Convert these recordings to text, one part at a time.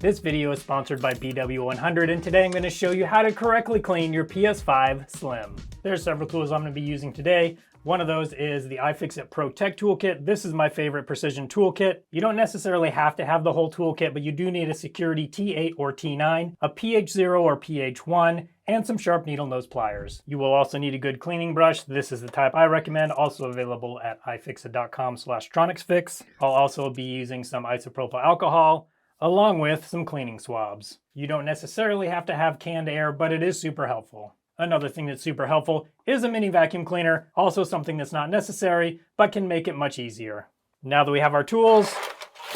This video is sponsored by BW100, and today I'm going to show you how to correctly clean your PS5 Slim. There are several tools I'm going to be using today. One of those is the iFixit Pro Tech Toolkit. This is my favorite precision toolkit. You don't necessarily have to have the whole toolkit, but you do need a security T8 or T9, a pH0 or pH1, and some sharp needle nose pliers. You will also need a good cleaning brush. This is the type I recommend, also available at ifixit.com/TronicsFix. I'll also be using some isopropyl alcohol, along with some cleaning swabs. You don't necessarily have to have canned air, but it is super helpful. Another thing that's super helpful is a mini vacuum cleaner, also something that's not necessary, but can make it much easier. Now that we have our tools,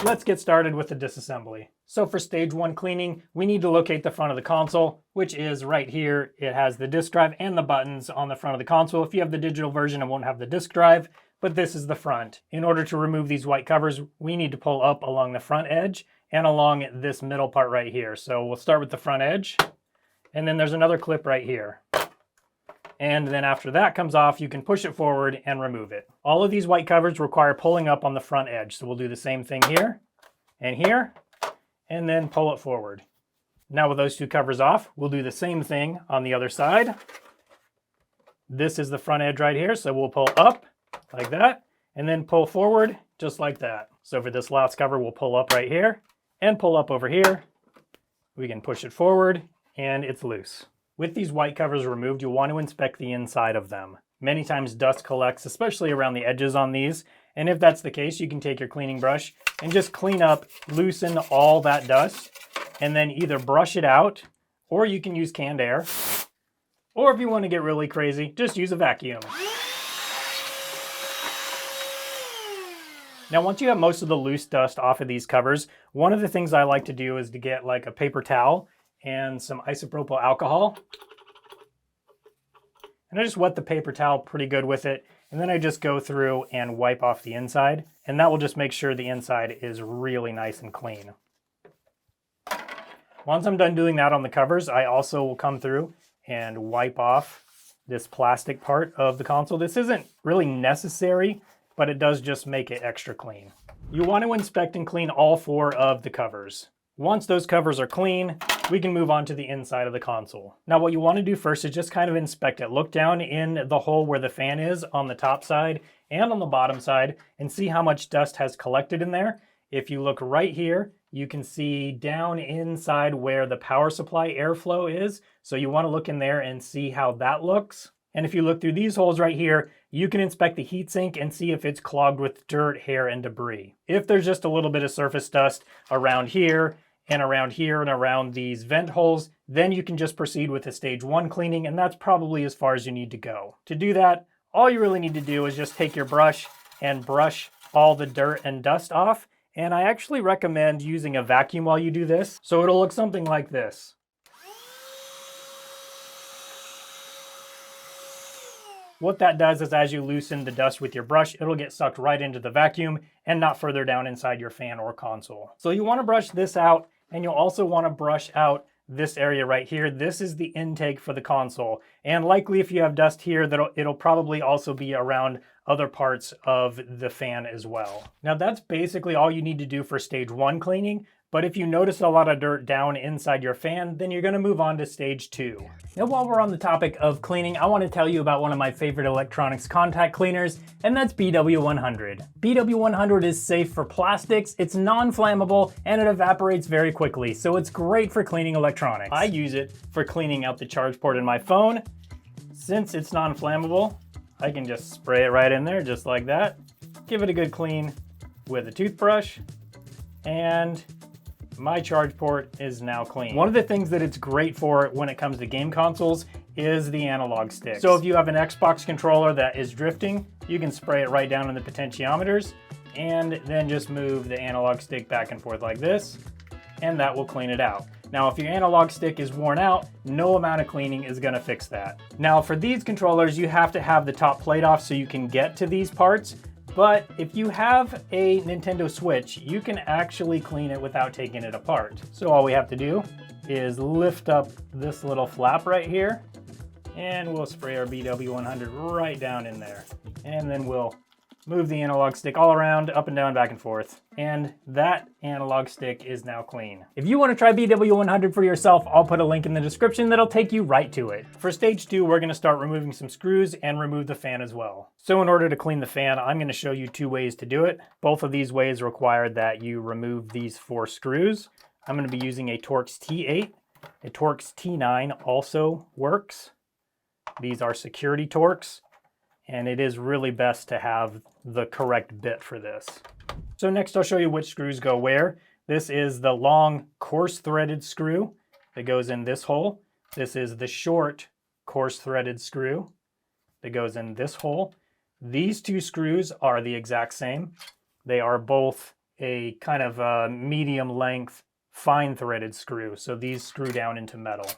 let's get started with the disassembly. So for stage 1 cleaning, we need to locate the front of the console, which is right here. It has the disk drive and the buttons on the front of the console. If you have the digital version, it won't have the disk drive, but this is the front. In order to remove these white covers, we need to pull up along the front edge and along this middle part right here. So we'll start with the front edge, and then there's another clip right here. And then after that comes off, you can push it forward and remove it. All of these white covers require pulling up on the front edge. So we'll do the same thing here, and then pull it forward. Now with those two covers off, we'll do the same thing on the other side. This is the front edge right here, so we'll pull up like that, and then pull forward just like that. So for this last cover, we'll pull up right here, and pull up over here. We can push it forward, and it's loose. With these white covers removed, you'll want to inspect the inside of them. Many times dust collects, especially around the edges on these, and if that's the case, you can take your cleaning brush and just clean up, loosen all that dust, and then either brush it out, or you can use canned air, or if you want to get really crazy, just use a vacuum. Now, once you have most of the loose dust off of these covers, one of the things I like to do is to get like a paper towel and some isopropyl alcohol. And I just wet the paper towel pretty good with it. And then I just go through and wipe off the inside. And that will just make sure the inside is really nice and clean. Once I'm done doing that on the covers, I also will come through and wipe off this plastic part of the console. This isn't really necessary, but it does just make it extra clean. You want to inspect and clean all 4 of the covers. Once those covers are clean, we can move on to the inside of the console. Now what you want to do first is just kind of inspect it. Look down in the hole where the fan is on the top side and on the bottom side and see how much dust has collected in there. If you look right here, you can see down inside where the power supply airflow is. So you want to look in there and see how that looks. And if you look through these holes right here, you can inspect the heatsink and see if it's clogged with dirt, hair, and debris. If there's just a little bit of surface dust around here and around these vent holes, then you can just proceed with the stage 1 cleaning, and that's probably as far as you need to go. To do that, all you really need to do is just take your brush and brush all the dirt and dust off. And I actually recommend using a vacuum while you do this. So it'll look something like this. What that does is as you loosen the dust with your brush, it'll get sucked right into the vacuum and not further down inside your fan or console. So you want to brush this out, and you'll also want to brush out this area right here. This is the intake for the console. And likely if you have dust here, it'll probably also be around other parts of the fan as well. Now that's basically all you need to do for stage 1 cleaning. But if you notice a lot of dirt down inside your fan, then you're going to move on to stage 2. Now while we're on the topic of cleaning, I want to tell you about one of my favorite electronics contact cleaners, and that's BW100. BW100 is safe for plastics, it's non-flammable, and it evaporates very quickly, so it's great for cleaning electronics. I use it for cleaning out the charge port in my phone. Since it's non-flammable, I can just spray it right in there just like that. Give it a good clean with a toothbrush, and my charge port is now clean. One of the things that it's great for when it comes to game consoles is the analog stick. So if you have an Xbox controller that is drifting, you can spray it right down in the potentiometers and then just move the analog stick back and forth like this, and that will clean it out. Now, if your analog stick is worn out, no amount of cleaning is gonna fix that. Now, for these controllers, you have to have the top plate off so you can get to these parts. But if you have a Nintendo Switch, you can actually clean it without taking it apart. So all we have to do is lift up this little flap right here, and we'll spray our BW100 right down in there. And then we'll move the analog stick all around, up and down, back and forth. And that analog stick is now clean. If you want to try BW100 for yourself, I'll put a link in the description that'll take you right to it. For stage 2, we're going to start removing some screws and remove the fan as well. So in order to clean the fan, I'm going to show you 2 ways to do it. Both of these ways require that you remove these 4 screws. I'm going to be using a Torx T8. A Torx T9 also works. These are security Torx, and it is really best to have the correct bit for this. So next I'll show you which screws go where. This is the long coarse threaded screw that goes in this hole. This is the short coarse threaded screw that goes in this hole. These 2 screws are the exact same. They are both a kind of a medium length fine threaded screw. So these screw down into metal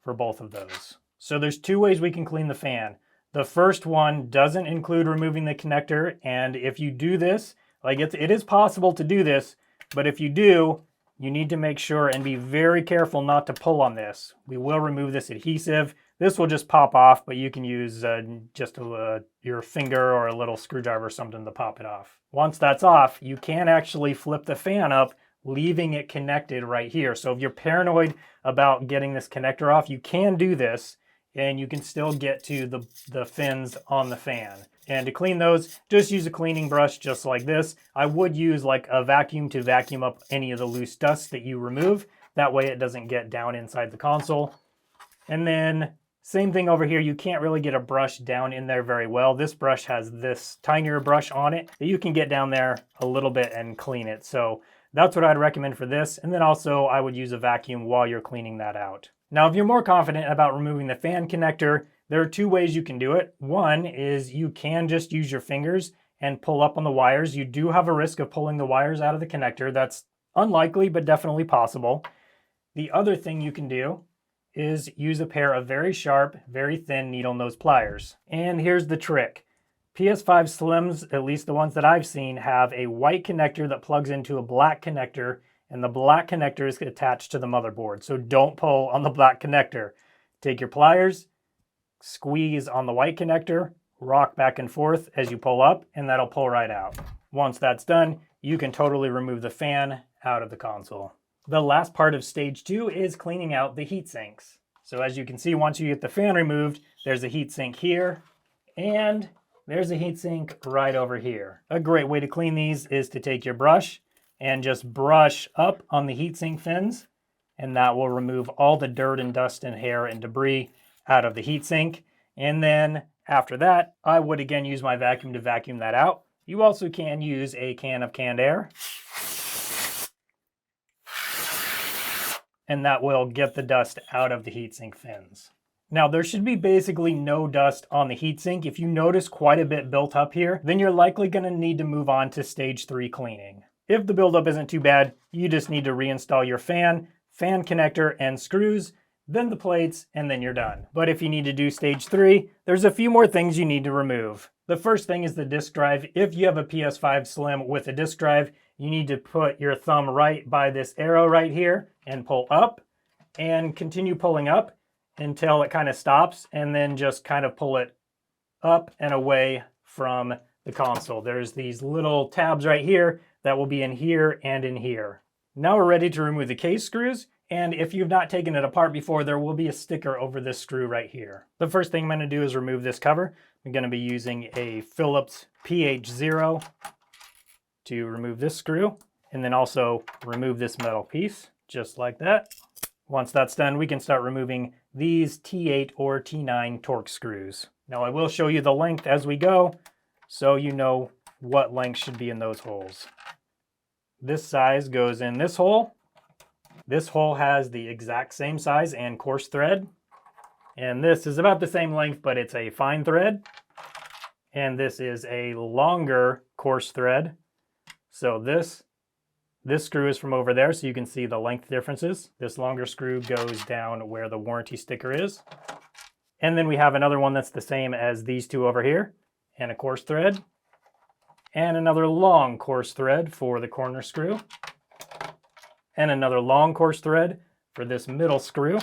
for both of those. So there's 2 ways we can clean the fan. The first one doesn't include removing the connector, and if you do this, like it is possible to do this, but if you do, you need to make sure and be very careful not to pull on this. We will remove this adhesive. This will just pop off, but you can use your finger or a little screwdriver or something to pop it off. Once that's off, you can actually flip the fan up, leaving it connected right here. So if you're paranoid about getting this connector off, you can do this, and you can still get to the fins on the fan. And to clean those, just use a cleaning brush just like this. I would use like a vacuum to vacuum up any of the loose dust that you remove. That way it doesn't get down inside the console. And then same thing over here, you can't really get a brush down in there very well. This brush has this tinier brush on it that you can get down there a little bit and clean it. So that's what I'd recommend for this. And then also I would use a vacuum while you're cleaning that out. Now, if you're more confident about removing the fan connector, there are 2 ways you can do it. One is you can just use your fingers and pull up on the wires. You do have a risk of pulling the wires out of the connector. That's unlikely, but definitely possible. The other thing you can do is use a pair of very sharp, very thin needle nose pliers. And here's the trick. PS5 Slims, at least the ones that I've seen, have a white connector that plugs into a black connector, and the black connector is attached to the motherboard. So don't pull on the black connector. Take your pliers, squeeze on the white connector, rock back and forth as you pull up, and that'll pull right out. Once that's done, you can totally remove the fan out of the console. The last part of stage 2 is cleaning out the heat sinks. So as you can see, once you get the fan removed, there's a heat sink here, and there's a heat sink right over here. A great way to clean these is to take your brush and just brush up on the heatsink fins, and that will remove all the dirt and dust and hair and debris out of the heatsink. And then after that, I would again use my vacuum to vacuum that out. You also can use a can of canned air, and that will get the dust out of the heatsink fins. Now, there should be basically no dust on the heatsink. If you notice quite a bit built up here, then you're likely going to need to move on to stage 3 cleaning. If the buildup isn't too bad, you just need to reinstall your fan connector and screws, then the plates, and then you're done. But if you need to do stage 3, there's a few more things you need to remove. The first thing is the disk drive. If you have a PS5 Slim with a disk drive, you need to put your thumb right by this arrow right here and pull up and continue pulling up until it kind of stops, and then just kind of pull it up and away from the console. There's these little tabs right here that will be in here and in here. Now we're ready to remove the case screws, and if you've not taken it apart before, there will be a sticker over this screw right here. The first thing I'm going to do is remove this cover. I'm going to be using a Phillips PH0 to remove this screw, and then also remove this metal piece, just like that. Once that's done, we can start removing these T8 or T9 Torx screws. Now I will show you the length as we go, so you know what length should be in those holes. This size goes in this hole. This hole has the exact same size and coarse thread. And this is about the same length, but it's a fine thread. And this is a longer coarse thread. So this screw is from over there, so you can see the length differences. This longer screw goes down where the warranty sticker is. And then we have another one that's the same as these two over here, and a coarse thread. And another long coarse thread for the corner screw. And another long coarse thread for this middle screw.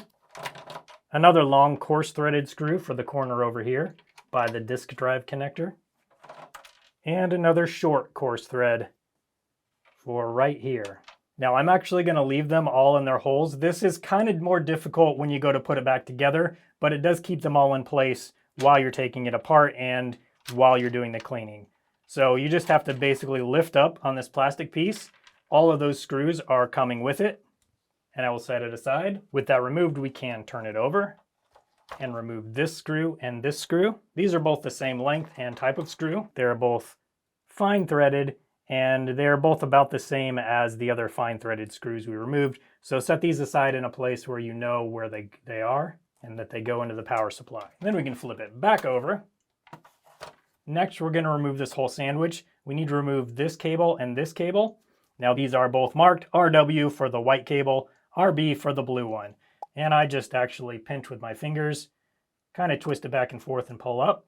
Another long coarse threaded screw for the corner over here by the disk drive connector. and another short coarse thread for right here. Now I'm actually going to leave them all in their holes. This is kind of more difficult when you go to put it back together, but it does keep them all in place while you're taking it apart and while you're doing the cleaning. So you just have to basically lift up on this plastic piece. All of those screws are coming with it, and I will set it aside. With that removed, we can turn it over and remove this screw and this screw. These are both the same length and type of screw. They're both fine threaded, and they're both about the same as the other fine threaded screws we removed. So set these aside in a place where you know where they are and that they go into the power supply. Then we can flip it back over. Next, we're going to remove this whole sandwich. We need to remove this cable and this cable. Now these are both marked RW for the white cable, RB for the blue one. And I just actually pinch with my fingers, kind of twist it back and forth and pull up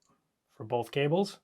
for both cables.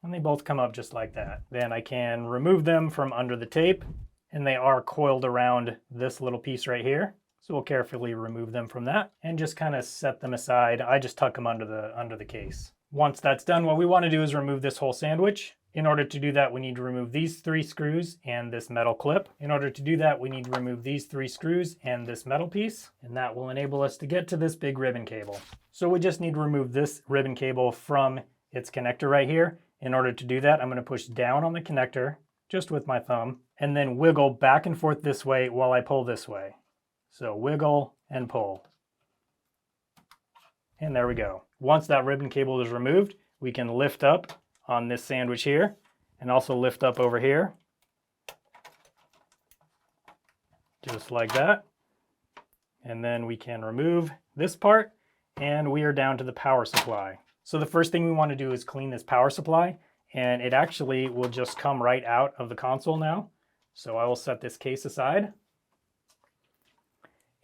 And they both come up just like that. Then I can remove them from under the tape, and they are coiled around this little piece right here. So we'll carefully remove them from that and just kind of set them aside. I just tuck them under the case. Once that's done, what we want to do is remove this whole sandwich. In order to do that, we need to remove these 3 screws and this metal clip. In order to do that, we need to remove these 3 screws and this metal piece, and that will enable us to get to this big ribbon cable. So we just need to remove this ribbon cable from its connector right here. In order to do that, I'm going to push down on the connector just with my thumb and then wiggle back and forth this way while I pull this way. So wiggle and pull. And there we go. Once that ribbon cable is removed, we can lift up on this sandwich here and also lift up over here. Just like that. And then we can remove this part and we are down to the power supply. So the first thing we want to do is clean this power supply, and it actually will just come right out of the console now. So I will set this case aside.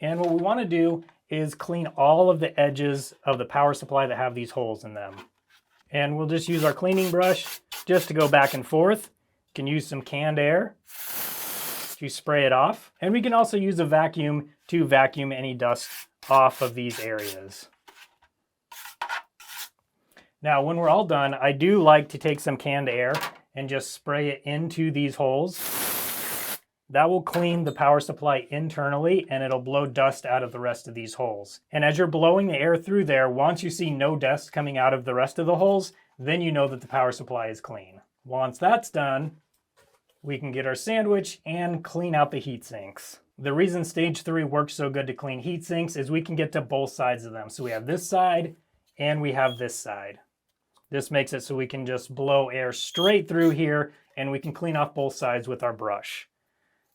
And what we want to do is clean all of the edges of the power supply that have these holes in them. And we'll just use our cleaning brush just to go back and forth. You can use some canned air to spray it off. And we can also use a vacuum to vacuum any dust off of these areas. Now, when we're all done, I do like to take some canned air and just spray it into these holes. That will clean the power supply internally, and it'll blow dust out of the rest of these holes. And as you're blowing the air through there, once you see no dust coming out of the rest of the holes, then you know that the power supply is clean. Once that's done, we can get our sandwich and clean out the heat sinks. The reason stage 3 works so good to clean heat sinks is we can get to both sides of them. So we have this side and we have this side. This makes it so we can just blow air straight through here and we can clean off both sides with our brush.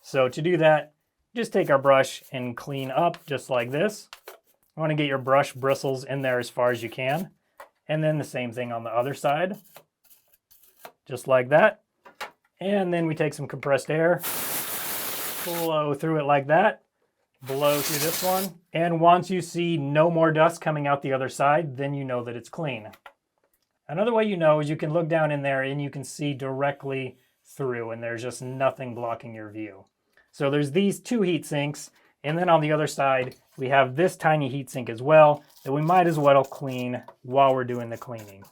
So to do that, just take our brush and clean up just like this. You want to get your brush bristles in there as far as you can. And then the same thing on the other side, just like that. And then we take some compressed air, blow through it like that, blow through this one. And once you see no more dust coming out the other side, then you know that it's clean. Another way you know is you can look down in there and you can see directly through, and there's just nothing blocking your view. So there's these 2 heat sinks, and then on the other side, we have this tiny heat sink as well that we might as well clean while we're doing the cleaning.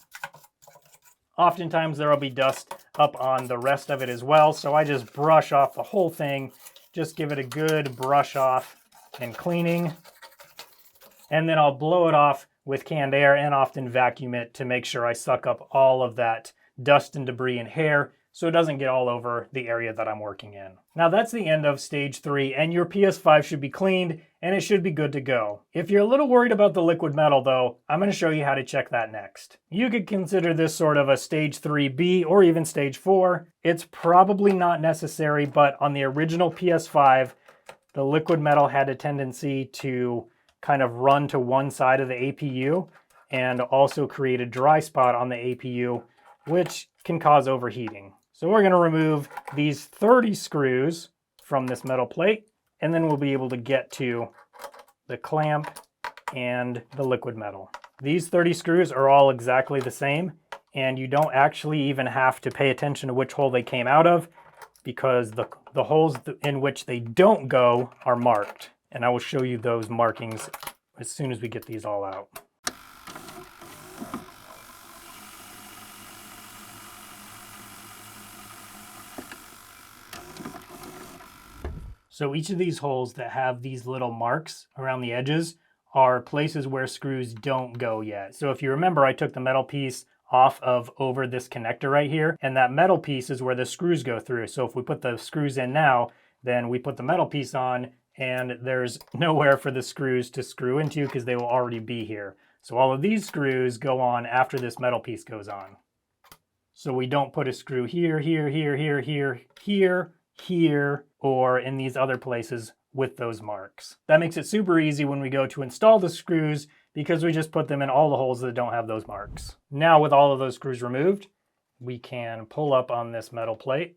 Oftentimes there will be dust up on the rest of it as well, so I just brush off the whole thing, just give it a good brush off and cleaning, and then I'll blow it off with canned air and often vacuum it to make sure I suck up all of that dust and debris and hair so it doesn't get all over the area that I'm working in. Now that's the end of stage 3, and your PS5 should be cleaned and it should be good to go. If you're a little worried about the liquid metal though, I'm going to show you how to check that next. You could consider this sort of a stage 3B or even stage 4. It's probably not necessary, but on the original PS5, the liquid metal had a tendency to kind of run to one side of the APU and also create a dry spot on the APU, which can cause overheating. So we're going to remove these 30 screws from this metal plate, and then we'll be able to get to the clamp and the liquid metal. These 30 screws are all exactly the same, and you don't actually even have to pay attention to which hole they came out of, because the holes in which they don't go are marked. And I will show you those markings as soon as we get these all out. So each of these holes that have these little marks around the edges are places where screws don't go yet. So if you remember, I took the metal piece off of over this connector right here, and that metal piece is where the screws go through. So if we put the screws in now, then we put the metal piece on and there's nowhere for the screws to screw into because they will already be here. So all of these screws go on after this metal piece goes on. So we don't put a screw here, here, here, here, here, here, here, or in these other places with those marks. That makes it super easy when we go to install the screws because we just put them in all the holes that don't have those marks. Now with all of those screws removed, we can pull up on this metal plate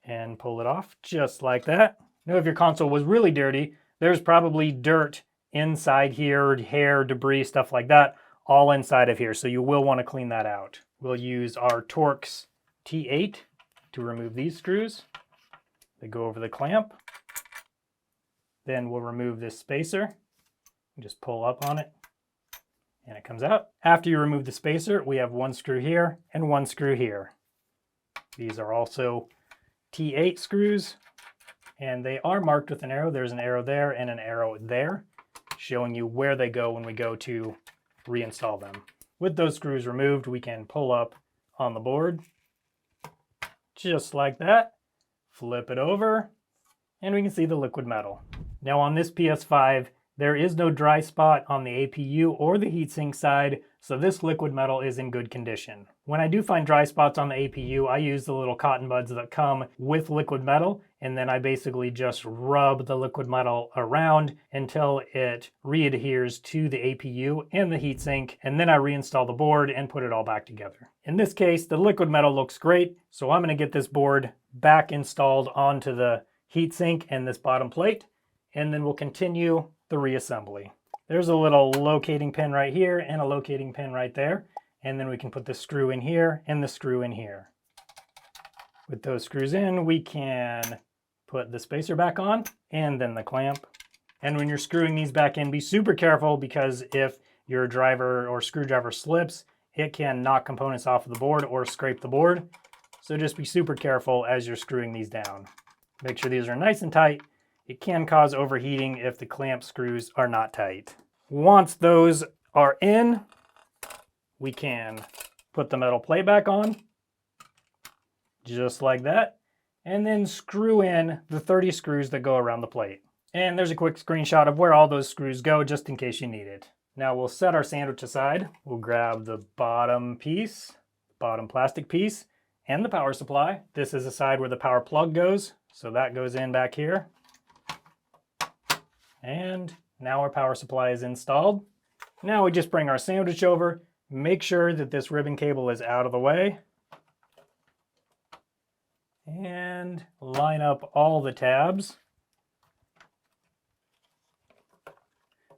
and pull it off just like that. Now if your console was really dirty, there's probably dirt inside here, hair, debris, stuff like that, all inside of here. So you will want to clean that out. We'll use our Torx T8 to remove these screws. They go over the clamp. Then we'll remove this spacer. Just pull up on it and it comes out. After you remove the spacer, we have one screw here and one screw here. These are also T8 screws and they are marked with an arrow. There's an arrow there and an arrow there, showing you where they go when we go to reinstall them. With those screws removed, we can pull up on the board just like that, flip it over, and we can see the liquid metal. Now on this PS5, there is no dry spot on the APU or the heatsink side, so this liquid metal is in good condition. When I do find dry spots on the APU, I use the little cotton buds that come with liquid metal, and then I basically just rub the liquid metal around until it readheres to the APU and the heatsink, and then I reinstall the board and put it all back together. In this case, the liquid metal looks great, so I'm going to get this board back installed onto the heatsink and this bottom plate, and then we'll continue the reassembly. There's a little locating pin right here and a locating pin right there, and then we can put the screw in here and the screw in here. With those screws in, we can put the spacer back on and then the clamp. And when you're screwing these back in, be super careful because if your driver or screwdriver slips, it can knock components off of the board or scrape the board. So just be super careful as you're screwing these down. Make sure these are nice and tight. It can cause overheating if the clamp screws are not tight. Once those are in, we can put the metal plate back on, just like that, and then screw in the 30 screws that go around the plate. And there's a quick screenshot of where all those screws go, just in case you need it. Now we'll set our sandwich aside. We'll grab the bottom piece, bottom plastic piece, and the power supply. This is the side where the power plug goes, so that goes in back here. And now our power supply is installed. Now we just bring our sandwich over, make sure that this ribbon cable is out of the way, and line up all the tabs.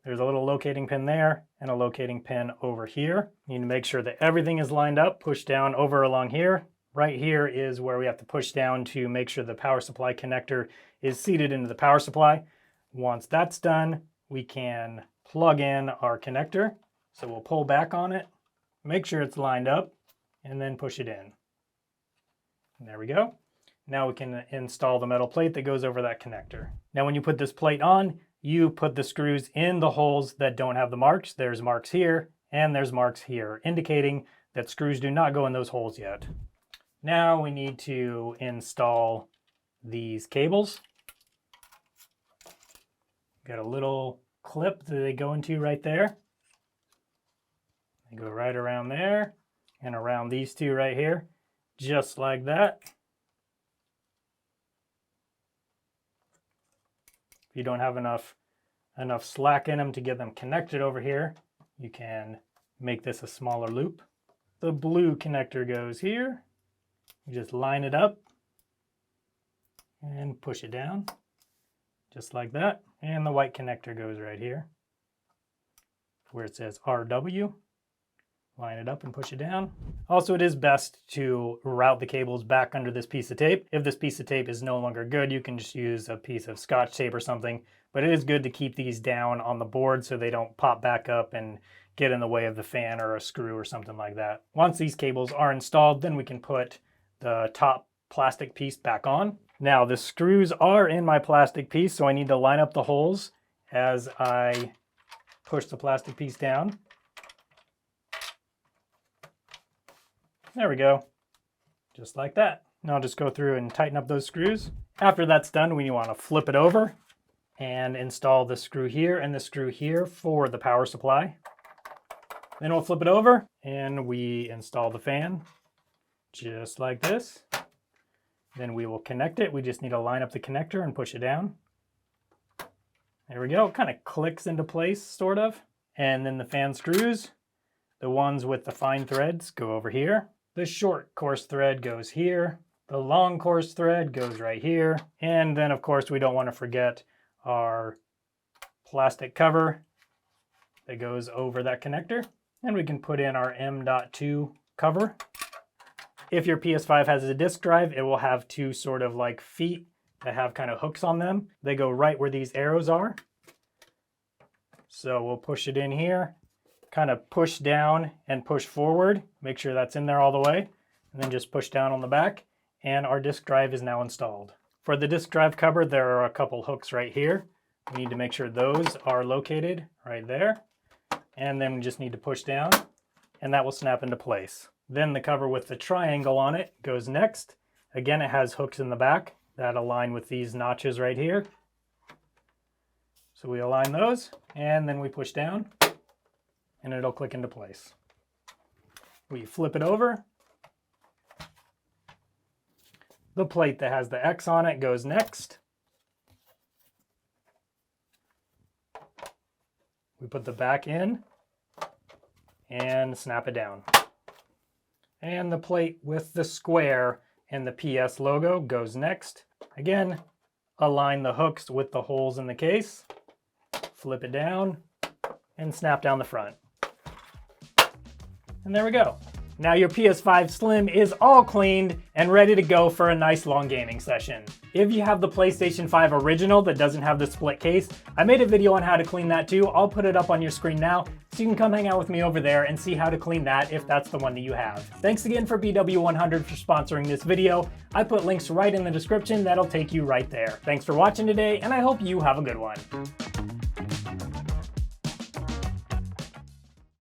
There's a little locating pin there and a locating pin over here. You need to make sure that everything is lined up, push down over along here. Right here is where we have to push down to make sure the power supply connector is seated into the power supply. Once that's done, we can plug in our connector. So we'll pull back on it, make sure it's lined up, and then push it in. And there we go. Now we can install the metal plate that goes over that connector. Now when you put this plate on, you put the screws in the holes that don't have the marks. There's marks here and there's marks here, indicating that screws do not go in those holes yet. Now we need to install these cables. Got a little clip that they go into right there. They go right around there and around these two right here, just like that. If you don't have enough slack in them to get them connected over here, you can make this a smaller loop. The blue connector goes here. You just line it up and push it down, just like that. And the white connector goes right here where it says RW. Line it up and push it down. Also, it is best to route the cables back under this piece of tape. If this piece of tape is no longer good, you can just use a piece of Scotch tape or something, but it is good to keep these down on the board so they don't pop back up and get in the way of the fan or a screw or something like that. Once these cables are installed, then we can put the top plastic piece back on. Now the screws are in my plastic piece, so I need to line up the holes as I push the plastic piece down. There we go, just like that. Now I'll just go through and tighten up those screws. After that's done, we want to flip it over and install the screw here and the screw here for the power supply. Then we'll flip it over and we install the fan just like this. Then we will connect it. We just need to line up the connector and push it down. There we go. It kind of clicks into place, sort of. And then the fan screws, the ones with the fine threads, go over here. The short coarse thread goes here. The long coarse thread goes right here. And then, of course, we don't want to forget our plastic cover that goes over that connector. And we can put in our M.2 cover. If your PS5 has a disk drive, it will have two sort of like feet that have kind of hooks on them. They go right where these arrows are. So we'll push it in here, kind of push down and push forward. Make sure that's in there all the way. And then just push down on the back. And our disk drive is now installed. For the disk drive cover, there are a couple hooks right here. We need to make sure those are located right there. And then we just need to push down and that will snap into place. Then the cover with the triangle on it goes next. Again, it has hooks in the back that align with these notches right here. So we align those and then we push down and it'll click into place. We flip it over. The plate that has the X on it goes next. We put the back in and snap it down. And the plate with the square and the PS logo goes next. Again, align the hooks with the holes in the case, flip it down, and snap down the front. And there we go. Now your PS5 Slim is all cleaned and ready to go for a nice long gaming session. If you have the PlayStation 5 original that doesn't have the split case, I made a video on how to clean that too. I'll put it up on your screen now so you can come hang out with me over there and see how to clean that if that's the one that you have. Thanks again for BW100 for sponsoring this video. I put links right in the description that'll take you right there. Thanks for watching today and I hope you have a good one.